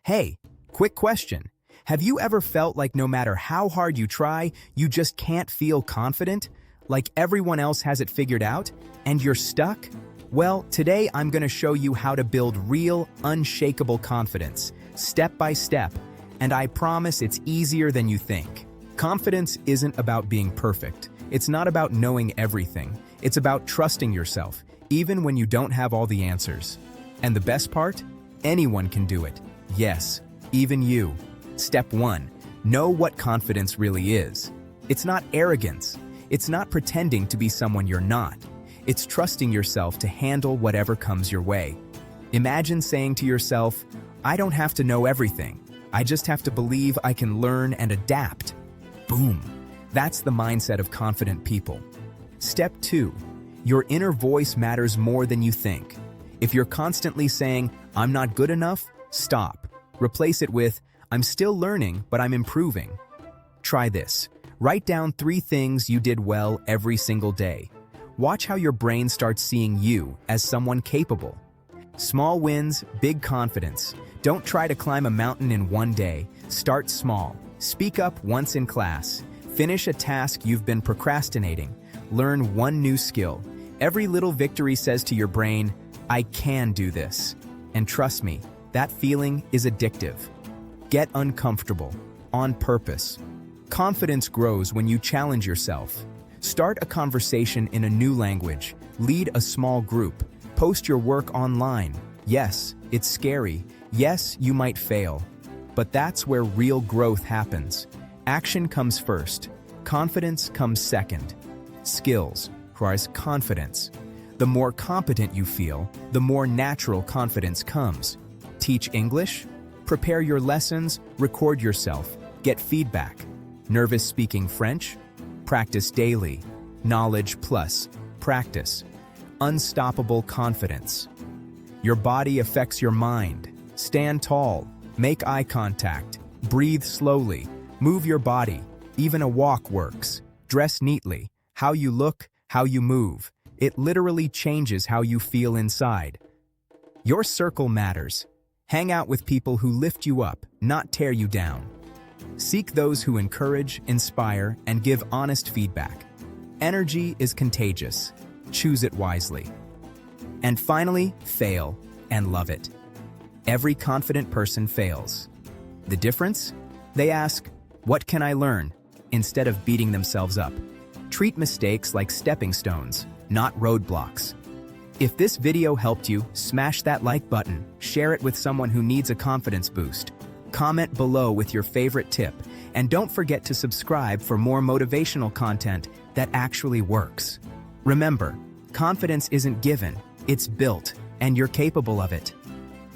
Hey, quick question. Have you ever felt like no matter how hard you try, you just can't feel confident? Like everyone else has it figured out, and you're stuck? Well, today I'm going to show you how to build real, unshakable confidence, step by step, and I promise it's easier than you think. Confidence isn't about being perfect. It's not about knowing everything. It's about trusting yourself, even when you don't have all the answers. And the best part? Anyone can do it. Yes, even you. Step 1. Know what confidence really is. It's not arrogance. It's not pretending to be someone you're not. It's trusting yourself to handle whatever comes your way. Imagine saying to yourself, I don't have to know everything. I just have to believe I can learn and adapt. Boom. That's the mindset of confident people. Step 2. Your inner voice matters more than you think. If you're constantly saying, I'm not good enough, stop. Replace it with, I'm still learning, but I'm improving. Try this. Write down 3 things you did well every single day. Watch how your brain starts seeing you as someone capable. Small wins, big confidence. Don't try to climb a mountain in one day. Start small. Speak up once in class. Finish a task you've been procrastinating. Learn one new skill. Every little victory says to your brain, I can do this. And trust me, that feeling is addictive. Get uncomfortable, on purpose. Confidence grows when you challenge yourself. Start a conversation in a new language. Lead a small group. Post your work online. Yes, it's scary. Yes, you might fail. But that's where real growth happens. Action comes first. Confidence comes second. Skills requires confidence. The more competent you feel, the more natural confidence comes. Teach English? Prepare your lessons, record yourself, get feedback. Nervous speaking French? Practice daily. Knowledge plus practice. Unstoppable confidence. Your body affects your mind. Stand tall. Make eye contact. Breathe slowly. Move your body. Even a walk works. Dress neatly. How you look, how you move. It literally changes how you feel inside. Your circle matters. Hang out with people who lift you up, not tear you down. Seek those who encourage, inspire, and give honest feedback. Energy is contagious. Choose it wisely. And finally, fail and love it. Every confident person fails. The difference? They ask, what can I learn? Instead of beating themselves up. Treat mistakes like stepping stones, not roadblocks. If this video helped you, smash that like button, share it with someone who needs a confidence boost. Comment below with your favorite tip, and don't forget to subscribe for more motivational content that actually works. Remember, confidence isn't given, it's built, and you're capable of it.